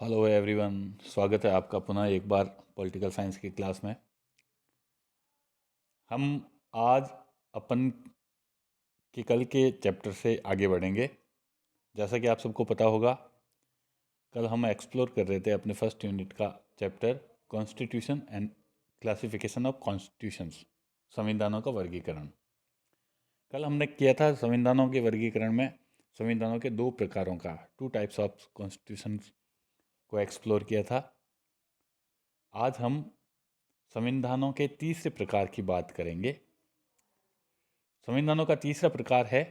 Hello everyone. स्वागत है आपका पुनः एक बार पॉलिटिकल साइंस की क्लास में। हम आज अपन के कल के चैप्टर से आगे बढ़ेंगे। जैसा कि आप सबको पता होगा, कल हम एक्सप्लोर कर रहे थे अपने फर्स्ट यूनिट का chapter constitution and classification of constitutions, संविधानों का वर्गीकरण। कल हमने किया था संविधानों के वर्गीकरण में संविधानों के दो प्रकारों का, टू टाइप्स ऑफ कॉन्स्टिट्यूशन को एक्सप्लोर किया था। आज हम संविधानों के तीसरे प्रकार की बात करेंगे। संविधानों का तीसरा प्रकार है,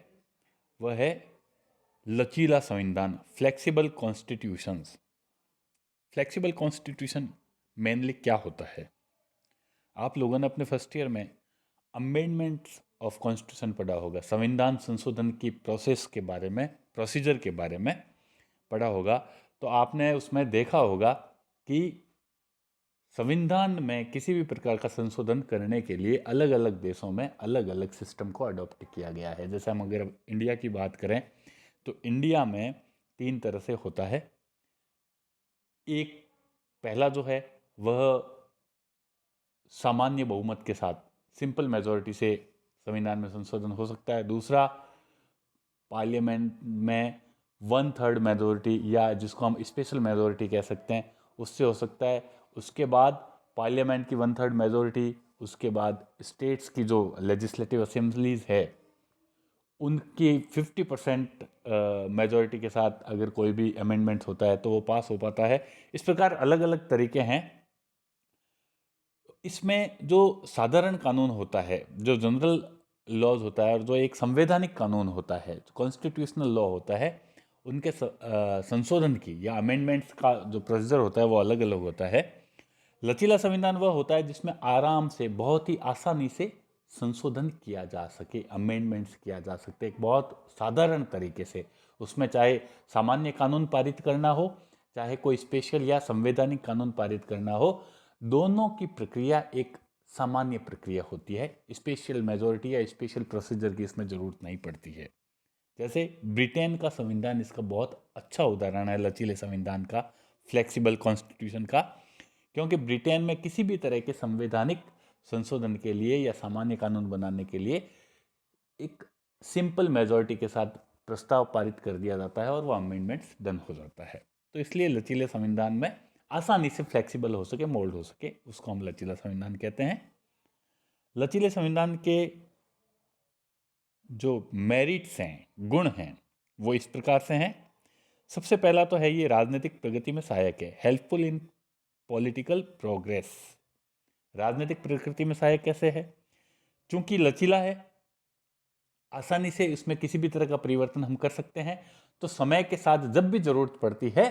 वह है लचीला संविधान, flexible constitutions. Flexible constitution mainly क्या होता है? आप लोगों ने अपने फर्स्ट ईयर में अमेंडमेंट्स ऑफ कॉन्स्टिट्यूशन पढ़ा होगा, संविधान संशोधन की प्रोसेस के बारे में, प्रोसीजर के बारे में पढ़ा होगा। तो आपने उसमें देखा होगा कि संविधान में किसी भी प्रकार का संशोधन करने के लिए अलग अलग देशों में अलग अलग सिस्टम को अडॉप्ट किया गया है। जैसे हम अगर इंडिया की बात करें तो इंडिया में तीन तरह से होता है। एक पहला जो है वह सामान्य बहुमत के साथ, सिंपल मेजोरिटी से संविधान में संशोधन हो सकता है। दूसरा, पार्लियामेंट में 1/3 मेजोरिटी, या जिसको हम स्पेशल मेजोरिटी कह सकते हैं, उससे हो सकता है। उसके बाद पार्लियामेंट की 1/3 मेजोरिटी, उसके बाद स्टेट्स की जो लेजिस्लेटिव असेंबलीज है उनकी 50% मेजोरिटी के साथ अगर कोई भी अमेंडमेंट होता है तो वो पास हो पाता है। इस प्रकार अलग अलग तरीके हैं। इसमें जो साधारण कानून होता है, जो जनरल लॉज होता है, और जो एक संवैधानिक कानून होता है, कॉन्स्टिट्यूशनल लॉ होता है, उनके संशोधन की या अमेंडमेंट्स का जो प्रोसीजर होता है वो अलग अलग होता है। लचीला संविधान वह होता है जिसमें आराम से, बहुत ही आसानी से संशोधन किया जा सके, अमेंडमेंट्स किया जा सकते, एक बहुत साधारण तरीके से। उसमें चाहे सामान्य कानून पारित करना हो, चाहे कोई स्पेशल या संवैधानिक कानून पारित करना हो, दोनों की प्रक्रिया एक सामान्य प्रक्रिया होती है। स्पेशल मेजोरिटी या स्पेशल प्रोसीजर की इसमें जरूरत नहीं पड़ती है। जैसे ब्रिटेन का संविधान इसका बहुत अच्छा उदाहरण है, लचीले संविधान का, फ्लेक्सिबल कॉन्स्टिट्यूशन का। क्योंकि ब्रिटेन में किसी भी तरह के संवैधानिक संशोधन के लिए या सामान्य कानून बनाने के लिए एक सिंपल मेजॉरिटी के साथ प्रस्ताव पारित कर दिया जाता है और वो अमेंडमेंट्स डन हो जाता है। तो इसलिए लचीले संविधान में आसानी से फ्लेक्सिबल हो सके, मोल्ड हो सके, उसको हम लचीला संविधान कहते हैं। लचीले संविधान के जो मेरिट्स हैं, गुण हैं, वो इस प्रकार से हैं। सबसे पहला तो है, ये राजनीतिक प्रगति में सहायक है, हेल्पफुल इन पॉलिटिकल प्रोग्रेस। राजनीतिक प्रकृति में सहायक कैसे है? चूंकि लचीला है, आसानी से इसमें किसी भी तरह का परिवर्तन हम कर सकते हैं। तो समय के साथ जब भी जरूरत पड़ती है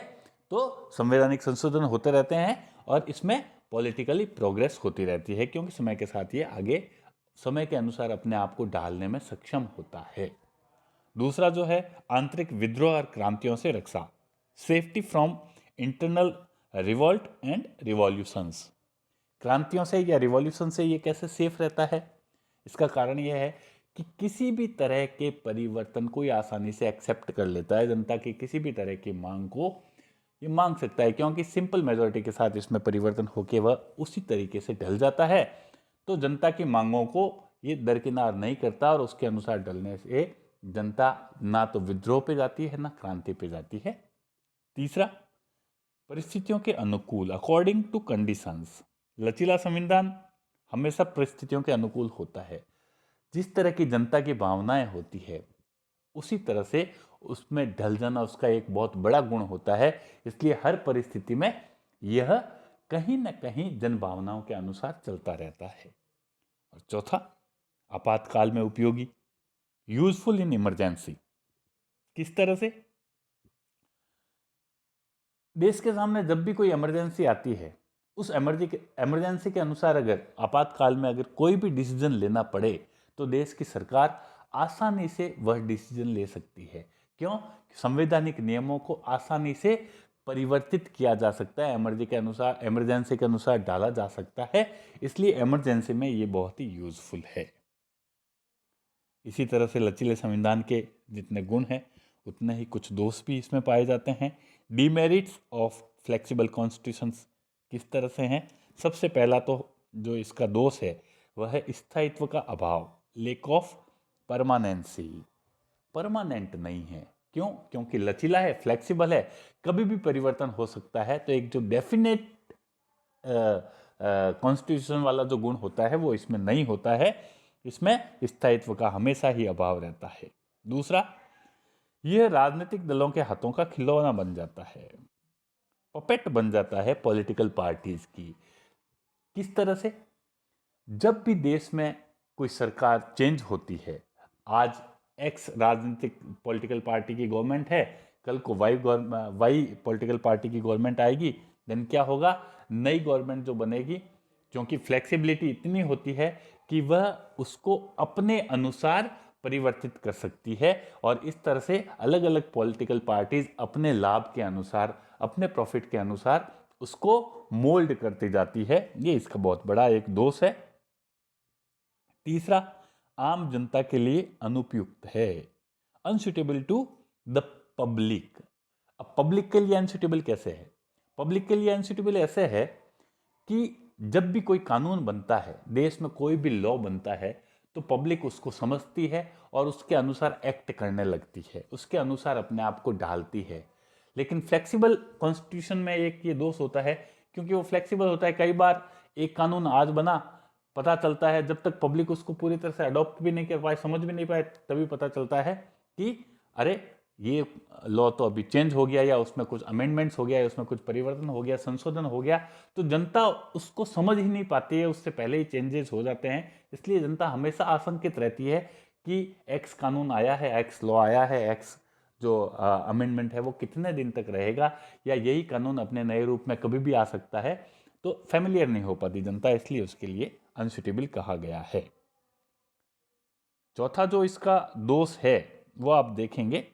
तो संवैधानिक संशोधन होते रहते हैं और इसमें पॉलिटिकली प्रोग्रेस होती रहती है, क्योंकि समय के साथ ये आगे समय के अनुसार अपने आप को ढालने में सक्षम होता है। दूसरा जो है, आंतरिक विद्रोह और क्रांतियों से रक्षा, safety from internal revolt and revolutions. क्रांतियों से या रिवॉल्यूशन से ये कैसे सेफ रहता है? इसका कारण यह है कि किसी भी तरह के परिवर्तन को ये आसानी से एक्सेप्ट कर लेता है। जनता की किसी भी तरह की मांग को ये मांग सकता है, क्योंकि सिंपल मेजोरिटी के साथ इसमें परिवर्तन होकर वह उसी तरीके से ढल जाता है। तो जनता की मांगों को ये दरकिनार नहीं करता और उसके अनुसार ढलने से जनता ना तो विद्रोह पे जाती है ना क्रांति पे जाती है। तीसरा, परिस्थितियों के अनुकूल, अकॉर्डिंग टू कंडीशंस। लचीला संविधान हमेशा परिस्थितियों के अनुकूल होता है। जिस तरह की जनता की भावनाएं होती है उसी तरह से उसमें ढल जाना उसका एक बहुत बड़ा गुण होता है। इसलिए हर परिस्थिति में यह कहीं ना कहीं जन भावनाओं के अनुसार चलता रहता है। और चौथा, आपातकाल में उपयोगी, यूजफुल इन इमरजेंसी। किस तरह से? देश के सामने जब भी कोई इमरजेंसी आती है, उस इमरजेंसी के अनुसार अगर आपातकाल में अगर कोई भी डिसीजन लेना पड़े तो देश की सरकार आसानी से वह डिसीजन ले सकती है। क्यों? संवैधानिक नियमों को आसानी से परिवर्तित किया जा सकता है, इमरजेंसी के अनुसार डाला जा सकता है। इसलिए इमरजेंसी में ये बहुत ही यूजफुल है। इसी तरह से लचीले संविधान के जितने गुण हैं उतने ही कुछ दोष भी इसमें पाए जाते हैं। डीमेरिट्स ऑफ फ्लेक्सिबल कॉन्स्टिट्यूशंस किस तरह से हैं? सबसे पहला तो जो इसका दोष है वह है स्थायित्व का अभाव, लेक ऑफ परमानेंसी। परमानेंट नहीं है। क्यों? क्योंकि लचीला है, फ्लेक्सिबल है, कभी भी परिवर्तन हो सकता है। तो एक जो डेफिनेट कॉन्स्टिट्यूशन वाला जो गुण होता है वो इसमें नहीं होता है। इसमें स्थायित्व का हमेशा ही अभाव रहता है। दूसरा, यह राजनीतिक दलों के हाथों का खिलौना बन जाता है, पपेट बन जाता है पॉलिटिकल पार्टीज की। किस तरह से? जब भी देश में कोई सरकार चेंज होती है, आज एक्स राजनीतिक पॉलिटिकल पार्टी की गवर्नमेंट है, कल को वाई पॉलिटिकल पार्टी की गवर्नमेंट आएगी, देन क्या होगा? नई गवर्नमेंट जो बनेगी, क्योंकि फ्लेक्सिबिलिटी इतनी होती है कि वह उसको अपने अनुसार परिवर्तित कर सकती है और इस तरह से अलग अलग पॉलिटिकल पार्टीज अपने लाभ के अनुसार, अपने प्रॉफिट के अनुसार उसको मोल्ड करती जाती है। ये इसका बहुत बड़ा एक दोष है। तीसरा, आम जनता के लिए अनुपयुक्त है, अनसुटेबल टू द पब्लिक। अब पब्लिक के लिए अनसुटेबल कैसे है? पब्लिक के लिए अनसुटेबल ऐसे है कि जब भी कोई कानून बनता है, देश में कोई भी लॉ बनता है, तो पब्लिक उसको समझती है और उसके अनुसार एक्ट करने लगती है, उसके अनुसार अपने आप को ढालती है। लेकिन फ्लेक्सिबल कॉन्स्टिट्यूशन में एक ये दोष होता है, क्योंकि वो फ्लेक्सिबल होता है। कई बार एक कानून आज बना, पता चलता है जब तक पब्लिक उसको पूरी तरह से अडॉप्ट भी नहीं कर पाए, समझ भी नहीं पाए, तभी पता चलता है कि अरे ये लॉ तो अभी चेंज हो गया, या उसमें कुछ अमेंडमेंट्स हो गया, या उसमें कुछ परिवर्तन हो गया, संशोधन हो गया। तो जनता उसको समझ ही नहीं पाती है, उससे पहले ही चेंजेस हो जाते हैं। इसलिए जनता हमेशा आशंकित रहती है कि एक्स कानून आया है, एक्स लॉ आया है, एक्स जो अमेंडमेंट है वो कितने दिन तक रहेगा, या यही कानून अपने नए रूप में कभी भी आ सकता है। तो फैमिलियर नहीं हो पाती जनता, इसलिए उसके लिए अनसुटेबल कहा गया है। चौथा जो इसका दोष है वो आप देखेंगे,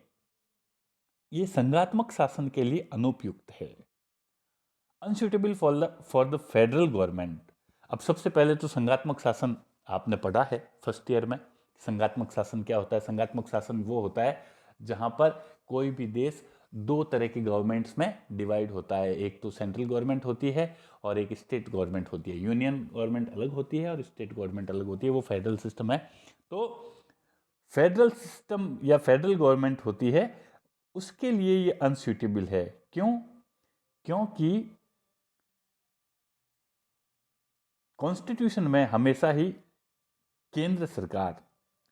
ये संघात्मक शासन के लिए अनुपयुक्त है, unsuitable for the federal government. अब सबसे पहले तो संघात्मक शासन आपने पढ़ा है फर्स्ट ईयर में। संघात्मक शासन क्या होता है? संघात्मक शासन वो होता है जहां पर कोई भी देश दो तरह की गवर्नमेंट्स में डिवाइड होता है। एक तो सेंट्रल गवर्नमेंट होती है और एक स्टेट गवर्नमेंट होती है। यूनियन गवर्नमेंट अलग होती है और स्टेट गवर्नमेंट अलग होती है, वो फेडरल सिस्टम है। तो फेडरल सिस्टम या फेडरल गवर्नमेंट होती है, उसके लिए ये अनसूटेबल है। क्यों? क्योंकि कॉन्स्टिट्यूशन में हमेशा ही केंद्र सरकार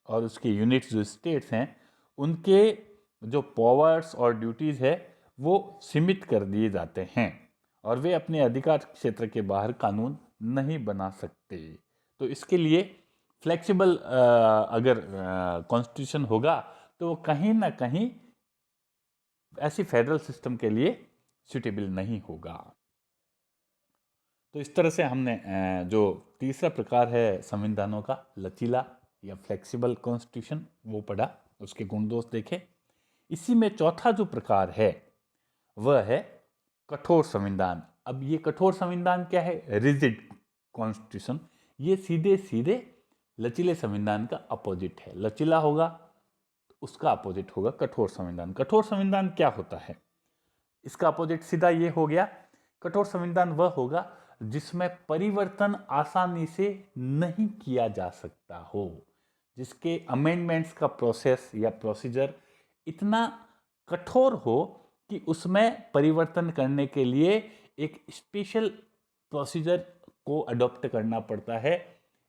और उसके यूनिट्स जो स्टेट्स हैं, उनके जो पावर्स और ड्यूटीज़ है वो सीमित कर दिए जाते हैं और वे अपने अधिकार क्षेत्र के बाहर कानून नहीं बना सकते। तो इसके लिए फ्लेक्सिबल अगर कॉन्स्टिट्यूशन होगा तो वो कहीं ना कहीं ऐसी फेडरल सिस्टम के लिए सूटेबल नहीं होगा। तो इस तरह से हमने जो तीसरा प्रकार है संविधानों का, लचीला या फ्लेक्सिबल कॉन्स्टिट्यूशन, वो पढ़ा, उसके गुण दोष देखे। इसी में चौथा जो प्रकार है वह है कठोर संविधान। अब ये कठोर संविधान क्या है? Rigid constitution. ये सीधे सीधे लचीले संविधान का अपोजिट है। लचीला होगा उसका अपोजिट होगा कठोर संविधान। कठोर संविधान क्या होता है? इसका अपोजिट सीधा ये हो गया। कठोर संविधान वह होगा जिसमें परिवर्तन आसानी से नहीं किया जा सकता हो, जिसके अमेंडमेंट्स का प्रोसेस या प्रोसीजर इतना कठोर हो कि उसमें परिवर्तन करने के लिए एक स्पेशल प्रोसीजर को अडॉप्ट करना पड़ता है।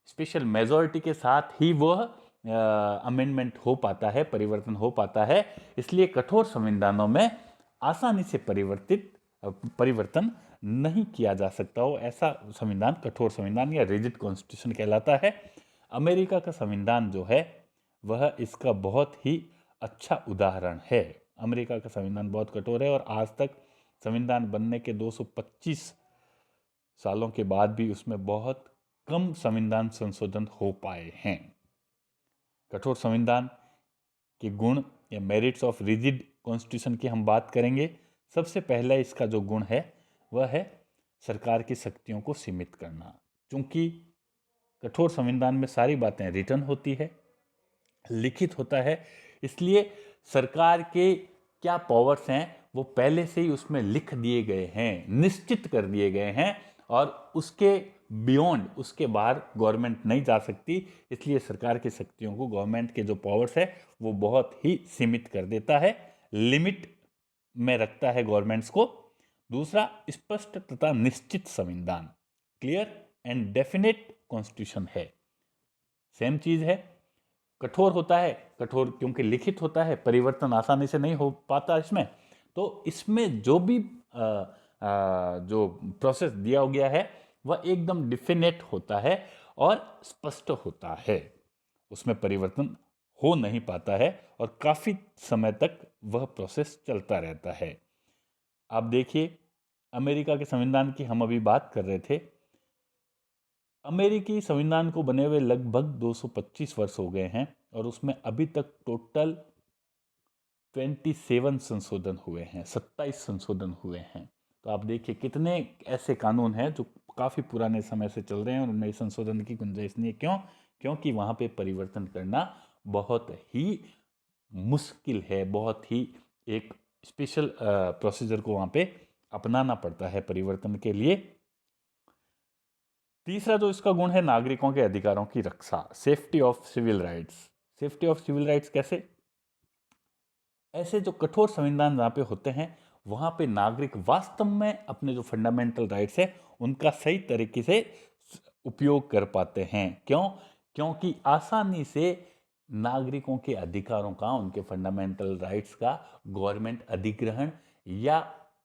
स्पेशल मेजॉरिटी के साथ ही वह अमेंडमेंट हो पाता है, परिवर्तन हो पाता है। इसलिए कठोर संविधानों में आसानी से परिवर्तन नहीं किया जा सकता हो, ऐसा संविधान कठोर संविधान या रिजिड कॉन्स्टिट्यूशन कहलाता है। अमेरिका का संविधान जो है वह इसका बहुत ही अच्छा उदाहरण है। अमेरिका का संविधान बहुत कठोर है और आज तक संविधान बनने के 225 सालों के बाद भी उसमें बहुत कम संविधान संशोधन हो पाए हैं। कठोर संविधान के गुण या मेरिट्स ऑफ रिजिड कॉन्स्टिट्यूशन की हम बात करेंगे। सबसे पहला इसका जो गुण है वह है सरकार की शक्तियों को सीमित करना। क्योंकि कठोर संविधान में सारी बातें रिटन होती है, लिखित होता है, इसलिए सरकार के क्या पावर्स हैं वो पहले से ही उसमें लिख दिए गए हैं, निश्चित कर दिए गए हैं, और उसके बियॉन्ड, उसके बाहर गवर्नमेंट नहीं जा सकती। इसलिए सरकार की शक्तियों को, गवर्नमेंट के जो पावर्स है वो बहुत ही सीमित कर देता है, लिमिट में रखता है गवर्नमेंट्स को। दूसरा, स्पष्ट तथा निश्चित संविधान, क्लियर एंड डेफिनेट कॉन्स्टिट्यूशन है। सेम चीज है, कठोर होता है, कठोर क्योंकि लिखित होता है, परिवर्तन आसानी से नहीं हो पाता इसमें। तो इसमें जो भी जो प्रोसेस दिया गया है वह एकदम डिफिनेट होता है और स्पष्ट होता है, उसमें परिवर्तन हो नहीं पाता है और काफी समय तक वह प्रोसेस चलता रहता है। आप देखिए, अमेरिका के संविधान की हम अभी बात कर रहे थे। अमेरिकी संविधान को बने हुए लगभग 225 वर्ष हो गए हैं और उसमें अभी तक टोटल 27 संशोधन हुए हैं, 27 संशोधन हुए हैं। तो आप देखिए कितने ऐसे कानून हैं जो काफ़ी पुराने समय से चल रहे हैं और उनमें संशोधन की गुंजाइश नहीं है। क्यों? क्योंकि वहाँ पे परिवर्तन करना बहुत ही मुश्किल है, बहुत ही एक स्पेशल प्रोसीजर को वहाँ पे अपनाना पड़ता है परिवर्तन के लिए। तीसरा जो इसका गुण है, नागरिकों के अधिकारों की रक्षा, safety of civil rights. Safety of civil rights कैसे? ऐसे जो कठोर संविधान जहाँ पे होते हैं वहाँ पे नागरिक वास्तव में अपने जो फंडामेंटल राइट्स है उनका सही तरीके से उपयोग कर पाते हैं। क्यों? क्योंकि आसानी से नागरिकों के अधिकारों का, उनके फंडामेंटल राइट्स का गवर्नमेंट अधिग्रहण या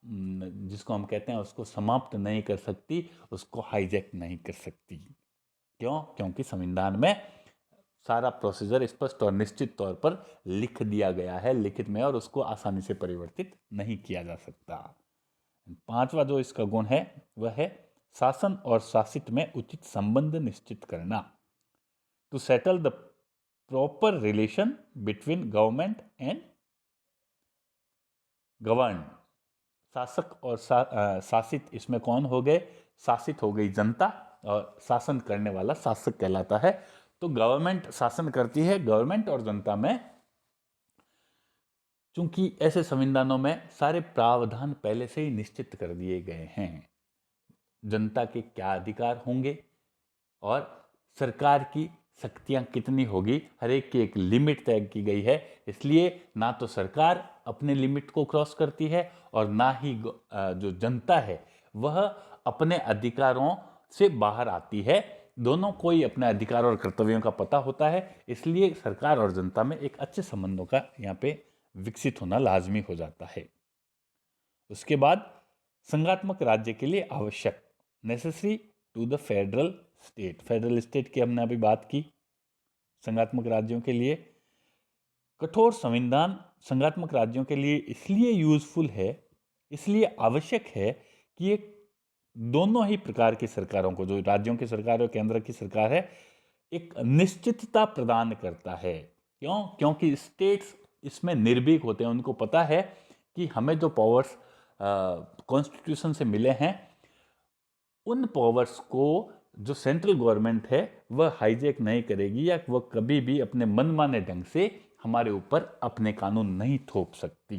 जिसको हम कहते हैं उसको समाप्त नहीं कर सकती, उसको हाईजैक नहीं कर सकती। क्यों? क्योंकि संविधान में सारा प्रोसीजर स्पष्ट और निश्चित तौर पर लिख दिया गया है, लिखित में, और उसको आसानी से परिवर्तित नहीं किया जा सकता। पांचवा जो इसका गुण है वह है शासन और शासित में उचित संबंध निश्चित करना, to settle the proper relation between government and govern. शासक और शासित, इसमें कौन हो गए? शासित हो गई जनता और शासन करने वाला शासक कहलाता है। तो गवर्नमेंट शासन करती है, गवर्नमेंट और जनता में, चूंकि ऐसे संविधानों में सारे प्रावधान पहले से ही निश्चित कर दिए गए हैं, जनता के क्या अधिकार होंगे और सरकार की शक्तियां कितनी होगी, हर एक की एक लिमिट तय की गई है। इसलिए ना तो सरकार अपने लिमिट को क्रॉस करती है और ना ही जो जनता है वह अपने अधिकारों से बाहर आती है। दोनों को ही अपने अधिकार और कर्तव्यों का पता होता है। इसलिए सरकार और जनता में एक अच्छे संबंधों का यहाँ पे विकसित होना लाजमी हो जाता है। उसके बाद संघात्मक राज्य के लिए आवश्यक, necessary to the federal state. Federal state की हमने अभी बात की। संघात्मक राज्यों के लिए कठोर संविधान संघात्मक राज्यों के लिए इसलिए यूजफुल है, इसलिए आवश्यक है कि ये दोनों ही प्रकार की सरकारों को, जो राज्यों की सरकार और केंद्र की सरकार है, एक निश्चितता प्रदान करता है। क्यों? क्योंकि स्टेट्स इसमें निर्भीक होते हैं, उनको पता है कि हमें जो पावर्स कॉन्स्टिट्यूशन से मिले हैं उन पावर्स को जो सेंट्रल गवर्नमेंट है वह हाईजैक नहीं करेगी या वह कभी भी अपने मनमाने ढंग से हमारे ऊपर अपने कानून नहीं थोप सकती।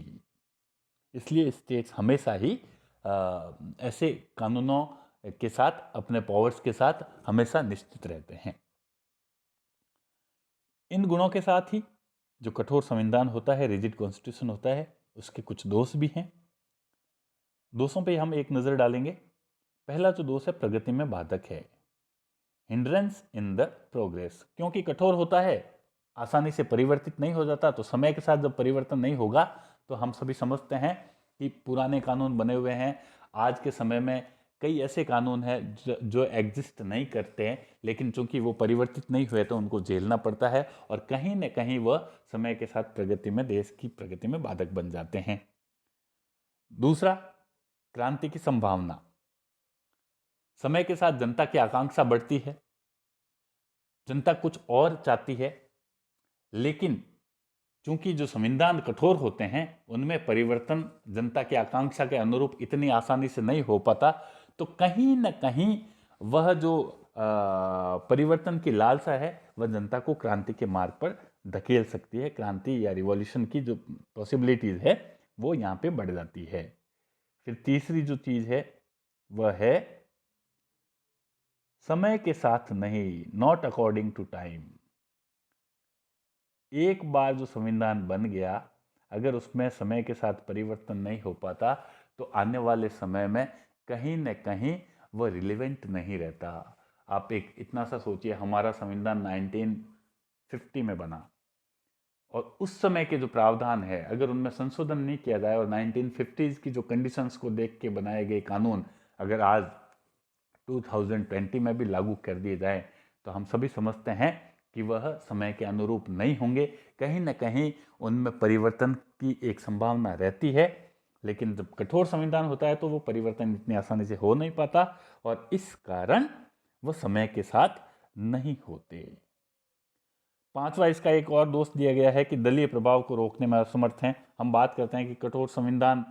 इसलिए स्टेट्स हमेशा ही ऐसे कानूनों के साथ, अपने पावर्स के साथ हमेशा निश्चित रहते हैं। इन गुणों के साथ ही जो कठोर संविधान होता है, रिजिड कॉन्स्टिट्यूशन होता है, उसके कुछ दोष भी हैं। दोषों पे हम एक नज़र डालेंगे। पहला जो दोष है, प्रगति में बाधक है, हिंड्रेंस इन द प्रोग्रेस। क्योंकि कठोर होता है, आसानी से परिवर्तित नहीं हो जाता, तो समय के साथ जब परिवर्तन नहीं होगा तो हम सभी समझते हैं कि पुराने कानून बने हुए हैं। आज के समय में कई ऐसे कानून हैं जो एग्जिस्ट नहीं करते हैं, लेकिन चूंकि वो परिवर्तित नहीं हुए तो उनको झेलना पड़ता है और कहीं न कहीं वह समय के साथ प्रगति में, देश की प्रगति में बाधक बन जाते हैं। दूसरा, क्रांति की संभावना। समय के साथ जनता की आकांक्षा बढ़ती है, जनता कुछ और चाहती है, लेकिन चूंकि जो संविधान कठोर होते हैं उनमें परिवर्तन जनता की आकांक्षा के अनुरूप इतनी आसानी से नहीं हो पाता, तो कहीं न कहीं वह जो परिवर्तन की लालसा है वह जनता को क्रांति के मार्ग पर धकेल सकती है। क्रांति या रिवॉल्यूशन की जो पॉसिबिलिटीज है वो यहाँ पे बढ़ जाती है। फिर तीसरी जो चीज़ है वह है समय के साथ नहीं, नॉट अकॉर्डिंग टू टाइम। एक बार जो संविधान बन गया, अगर उसमें समय के साथ परिवर्तन नहीं हो पाता तो आने वाले समय में कहीं न कहीं वह रिलेवेंट नहीं रहता। आप एक इतना सा सोचिए, हमारा संविधान 1950 में बना और उस समय के जो प्रावधान है अगर उनमें संशोधन नहीं किया जाए और 1950s की जो कंडीशंस को देख के बनाए गए कानून अगर आज 2020 में भी लागू कर दिए जाए तो हम सभी समझते हैं कि वह समय के अनुरूप नहीं होंगे। कहीं न कहीं उनमें परिवर्तन की एक संभावना रहती है, लेकिन जब कठोर संविधान होता है तो वो परिवर्तन इतनी आसानी से हो नहीं पाता और इस कारण वह समय के साथ नहीं होते। पांचवा इसका एक और दोष दिया गया है कि दलीय प्रभाव को रोकने में असमर्थ हैं। हम बात करते हैं कि कठोर संविधान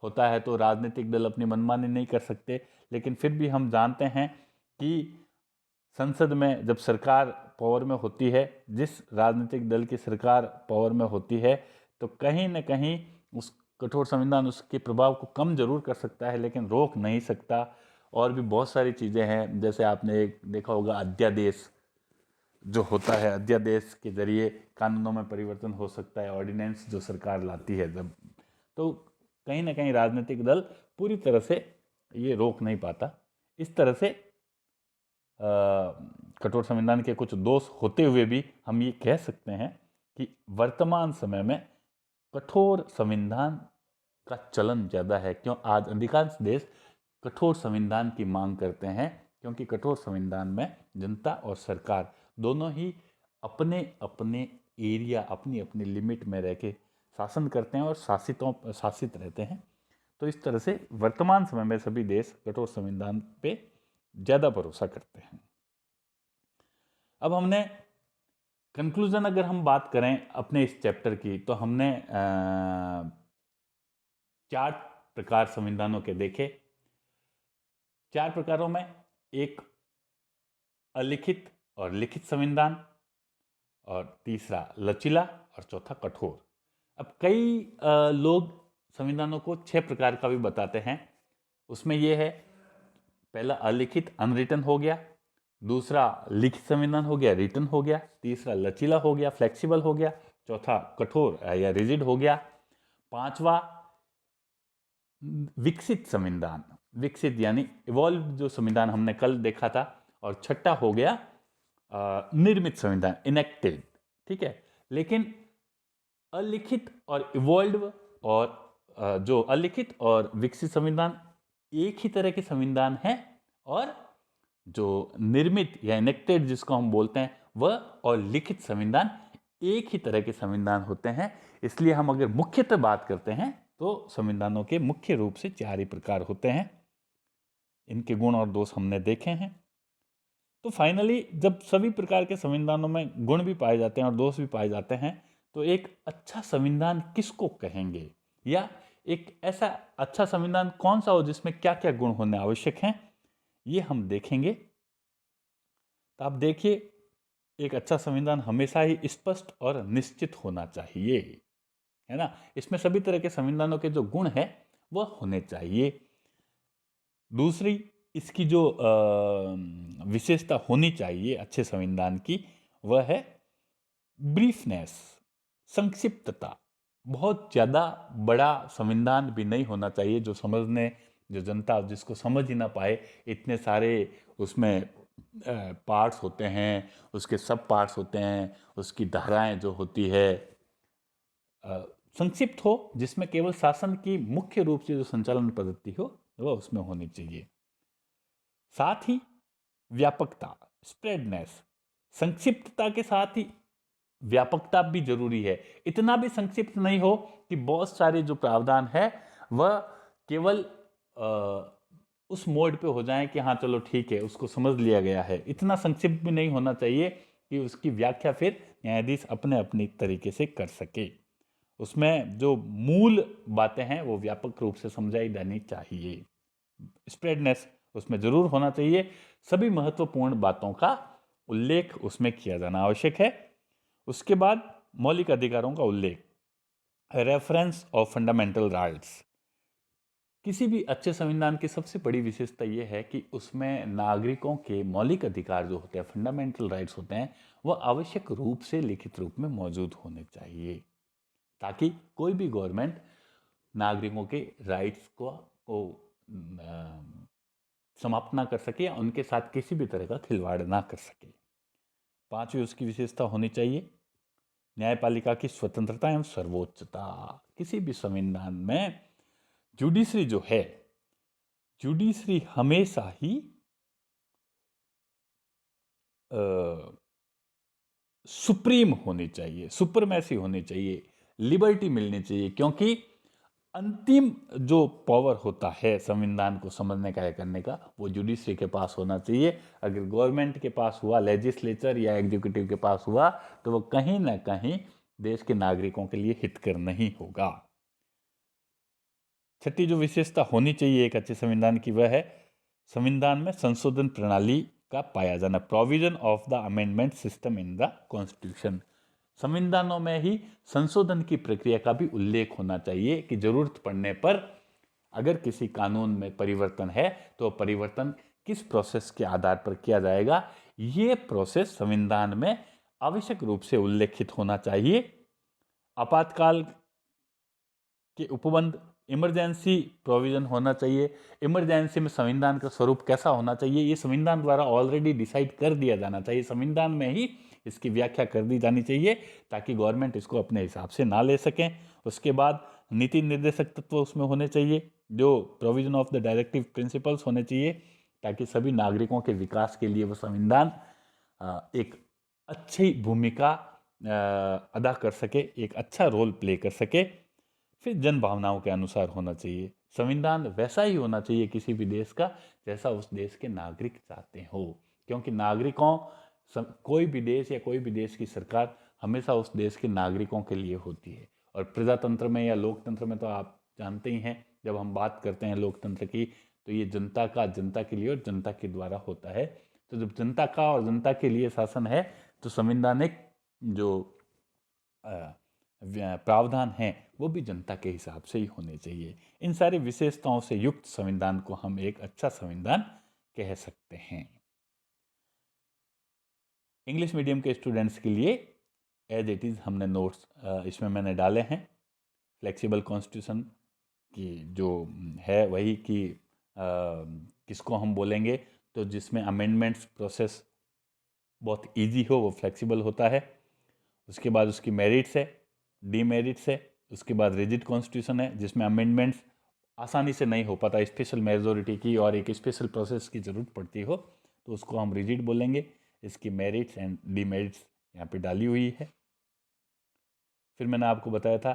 होता है तो राजनीतिक दल अपनी मनमानी नहीं कर सकते, लेकिन फिर भी हम जानते हैं कि संसद में जब सरकार पावर में होती है, जिस राजनीतिक दल की सरकार पावर में होती है, तो कहीं न कहीं उस कठोर संविधान उसके प्रभाव को कम जरूर कर सकता है लेकिन रोक नहीं सकता। और भी बहुत सारी चीज़ें हैं, जैसे आपने एक देखा होगा अध्यादेश जो होता है, अध्यादेश के जरिए कानूनों में परिवर्तन हो सकता है, ऑर्डिनेंस जो सरकार लाती है जब, तो कहीं ना कहीं राजनीतिक दल पूरी तरह से ये रोक नहीं पाता। इस तरह से कठोर संविधान के कुछ दोष होते हुए भी हम ये कह सकते हैं कि वर्तमान समय में कठोर संविधान का चलन ज़्यादा है। क्यों? आज अधिकांश देश कठोर संविधान की मांग करते हैं क्योंकि कठोर संविधान में जनता और सरकार दोनों ही अपने अपने एरिया, अपनी अपनी लिमिट में रह के शासन करते हैं और शासित रहते हैं। तो इस तरह से वर्तमान समय में सभी देश कठोर संविधान पे ज़्यादा भरोसा करते हैं। अब हमने कंक्लूजन अगर हम बात करें अपने इस चैप्टर की, तो हमने 4 प्रकार संविधानों के देखे। 4 प्रकारों में एक अलिखित और लिखित संविधान, और तीसरा लचीला और चौथा कठोर। अब कई लोग संविधानों को 6 प्रकार का भी बताते हैं। उसमें यह है, पहला अलिखित अनरिटन हो गया, दूसरा लिखित संविधान हो गया, रिटन हो गया, तीसरा लचीला हो गया, फ्लेक्सिबल हो गया, चौथा कठोर या रिजिड हो गया, पांचवा विकसित संविधान, विकसित यानी इवॉल्व जो संविधान हमने कल देखा था, और छठा हो गया निर्मित संविधान, इनेक्टेड। ठीक है, लेकिन अलिखित और इवॉल्व और जो अलिखित और विकसित संविधान एक ही तरह के संविधान हैं, और जो निर्मित या इनेक्टेड जिसको हम बोलते हैं वह और लिखित संविधान एक ही तरह के संविधान होते हैं। इसलिए हम अगर मुख्यतः बात करते हैं तो संविधानों के मुख्य रूप से 4 ही प्रकार होते हैं। इनके गुण और दोष हमने देखे हैं। तो फाइनली जब सभी प्रकार के संविधानों में गुण भी पाए जाते हैं और दोष भी पाए जाते हैं, तो एक अच्छा संविधान किसको कहेंगे, या एक ऐसा अच्छा संविधान कौन सा हो जिसमें क्या क्या गुण होने आवश्यक हैं, ये हम देखेंगे। तो आप देखिए, एक अच्छा संविधान हमेशा ही स्पष्ट और निश्चित होना चाहिए, है ना। इसमें सभी तरह के संविधानों के जो गुण हैं वह होने चाहिए। दूसरी, इसकी जो विशेषता होनी चाहिए अच्छे संविधान की, वह है ब्रीफनेस, संक्षिप्तता। बहुत ज़्यादा बड़ा संविधान भी नहीं होना चाहिए जो जनता जिसको समझ ही ना पाए। इतने सारे उसमें पार्ट्स होते हैं, उसके सब पार्ट्स होते हैं, उसकी धाराएं जो होती है, संक्षिप्त हो, जिसमें केवल शासन की मुख्य रूप से जो संचालन पद्धति हो वह उसमें होनी चाहिए। साथ ही व्यापकता, स्प्रेडनेस, संक्षिप्तता के साथ ही व्यापकता भी जरूरी है। इतना भी संक्षिप्त नहीं हो कि बहुत सारे जो प्रावधान है वह केवल उस मोड पे हो जाए कि हाँ चलो ठीक है, उसको समझ लिया गया है। इतना संक्षिप्त भी नहीं होना चाहिए कि उसकी व्याख्या फिर न्यायाधीश अपने अपनी तरीके से कर सके। उसमें जो मूल बातें हैं वो व्यापक रूप से समझाई जानी चाहिए। स्प्रेडनेस उसमें जरूर होना चाहिए। सभी महत्वपूर्ण बातों का उल्लेख उसमें किया जाना आवश्यक है। उसके बाद मौलिक अधिकारों का उल्लेख। Reference of fundamental rights. किसी भी अच्छे संविधान की सबसे बड़ी विशेषता यह है कि उसमें नागरिकों के मौलिक अधिकार जो होते हैं, फंडामेंटल राइट्स होते हैं, वह आवश्यक रूप से लिखित रूप में मौजूद होने चाहिए, ताकि कोई भी गवर्नमेंट नागरिकों के राइट्स को समाप्त ना कर सके या उनके साथ किसी भी तरह का खिलवाड़ ना कर सके। पांचवी उसकी विशेषता होनी चाहिए न्यायपालिका की स्वतंत्रता एवं सर्वोच्चता। किसी भी संविधान में जुडिशरी जो है, जुडिशरी हमेशा ही सुप्रीम होनी चाहिए, सुपरमैसी होनी चाहिए, लिबर्टी मिलनी चाहिए, क्योंकि अंतिम जो पावर होता है संविधान को समझने का या करने का, वो जुडिशरी के पास होना चाहिए। अगर गवर्नमेंट के पास हुआ, लेजिस्लेचर या एग्जीक्यूटिव के पास हुआ, तो वो कहीं ना कहीं देश के नागरिकों के लिए हितकर नहीं होगा। छठी जो विशेषता होनी चाहिए एक अच्छे संविधान की, वह है संविधान में संशोधन प्रणाली का पाया जाना, provision of the amendment system in the constitution. संविधानों में ही संशोधन की प्रक्रिया का भी उल्लेख होना चाहिए कि जरूरत पड़ने पर अगर किसी कानून में परिवर्तन है तो परिवर्तन किस प्रोसेस के आधार पर किया जाएगा, ये प्रोसेस संविधान में आवश्यक रूप से उल्लेखित होना चाहिए। आपातकाल के उपबंध, इमरजेंसी प्रोविजन होना चाहिए। इमरजेंसी में संविधान का स्वरूप कैसा होना चाहिए, ये संविधान द्वारा ऑलरेडी डिसाइड कर दिया जाना चाहिए, संविधान में ही इसकी व्याख्या कर दी जानी चाहिए, ताकि गवर्नमेंट इसको अपने हिसाब से ना ले सकें। उसके बाद नीति निर्देशक तत्व उसमें होने चाहिए, जो provision of the directive principles होने चाहिए, ताकि सभी नागरिकों के विकास के लिए वो संविधान एक अच्छी भूमिका अदा कर सके, एक अच्छा रोल प्ले कर सके। फिर जन भावनाओं के अनुसार होना चाहिए। संविधान वैसा ही होना चाहिए किसी भी देश का जैसा उस देश के नागरिक चाहते हो, क्योंकि नागरिकों कोई भी देश या कोई भी देश की सरकार हमेशा उस देश के नागरिकों के लिए होती है। और प्रजातंत्र में या लोकतंत्र में तो आप जानते ही हैं, जब हम बात करते हैं लोकतंत्र की, तो ये जनता का जनता के लिए और जनता के द्वारा होता है। तो जब जनता का और जनता के लिए शासन है, तो संवैधानिक जो प्रावधान हैं वो भी जनता के हिसाब से ही होने चाहिए। इन सारी विशेषताओं से युक्त संविधान को हम एक अच्छा संविधान कह सकते हैं। इंग्लिश मीडियम के स्टूडेंट्स के लिए एज इट इज़ हमने नोट्स इसमें मैंने डाले हैं। फ्लेक्सिबल कॉन्स्टिट्यूशन की जो है वही कि किसको हम बोलेंगे, तो जिसमें अमेंडमेंट्स प्रोसेस बहुत इजी हो, वो फ्लेक्सिबल होता है। उसके बाद उसकी मेरिट्स है, डीमेरिट्स है। उसके बाद रिजिड कॉन्स्टिट्यूशन है, जिसमें अमेंडमेंट्स आसानी से नहीं हो पाता, स्पेशल मेजोरिटी की और एक स्पेशल प्रोसेस की ज़रूरत पड़ती हो, तो उसको हम रिजिड बोलेंगे। इसकी मेरिट्स एंड डीमेरिट्स यहाँ पे डाली हुई है। फिर मैंने आपको बताया था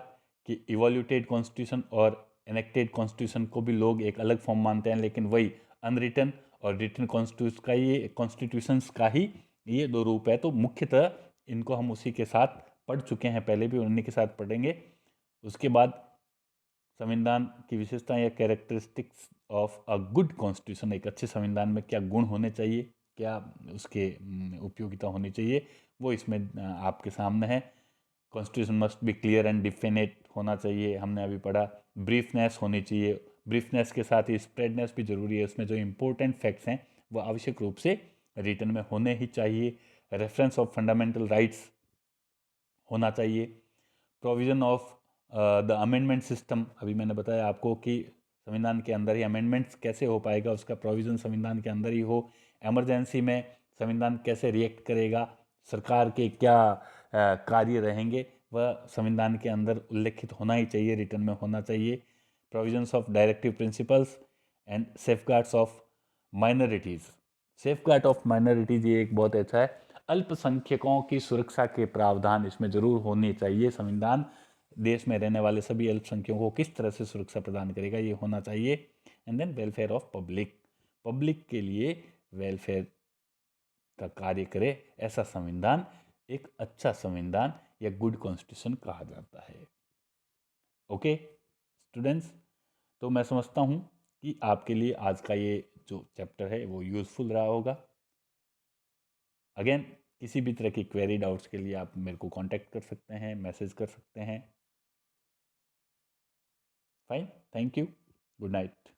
कि इवोल्यूटेड कॉन्स्टिट्यूशन और एनेक्टेड कॉन्स्टिट्यूशन को भी लोग एक अलग फॉर्म मानते हैं, लेकिन वही अनरिटन और रिटन कॉन्स्टिट्यूशंस का ही ये दो रूप है। तो मुख्यतः इनको हम उसी के साथ पढ़ चुके हैं, पहले भी उन्हीं के साथ पढ़ेंगे। उसके बाद संविधान की विशेषताएं या characteristics of a good constitution, एक अच्छे संविधान में क्या गुण होने चाहिए, क्या उसके उपयोगिता होनी चाहिए, वो इसमें आपके सामने है। Constitution must be clear and definite होना चाहिए, हमने अभी पढ़ा। ब्रीफनेस होनी चाहिए, ब्रीफनेस के साथ ही स्प्रेडनेस भी जरूरी है। उसमें जो इंपॉर्टेंट फैक्ट्स हैं वो आवश्यक रूप से रिटन में होने ही चाहिए। रेफरेंस ऑफ फंडामेंटल राइट्स होना चाहिए। Provision of the amendment system, अभी मैंने बताया आपको कि संविधान के अंदर ही अमेंडमेंट्स कैसे हो पाएगा, उसका प्रोविज़न संविधान के अंदर ही हो। एमरजेंसी में संविधान कैसे रिएक्ट करेगा, सरकार के क्या कार्य रहेंगे, वह संविधान के अंदर उल्लेखित होना ही चाहिए, रिटर्न में होना चाहिए। Provisions of directive principles and safeguards of minorities. Safeguard of minorities ये एक बहुत अच्छा है। अल्पसंख्यकों की सुरक्षा के प्रावधान इसमें जरूर होने चाहिए। संविधान देश में रहने वाले सभी अल्पसंख्यकों को किस तरह से सुरक्षा प्रदान करेगा, ये होना चाहिए। And then welfare of public, public के लिए वेलफेयर का कार्य करे, ऐसा संविधान एक अच्छा संविधान या गुड कॉन्स्टिट्यूशन कहा जाता है। ओके स्टूडेंट्स, तो मैं समझता हूँ कि आपके लिए आज का ये जो चैप्टर है वो यूज़फुल रहा होगा। अगेन किसी भी तरह की क्वेरी डाउट्स के लिए आप मेरे को कांटेक्ट कर सकते हैं, मैसेज कर सकते हैं। Fine, thank you, good night.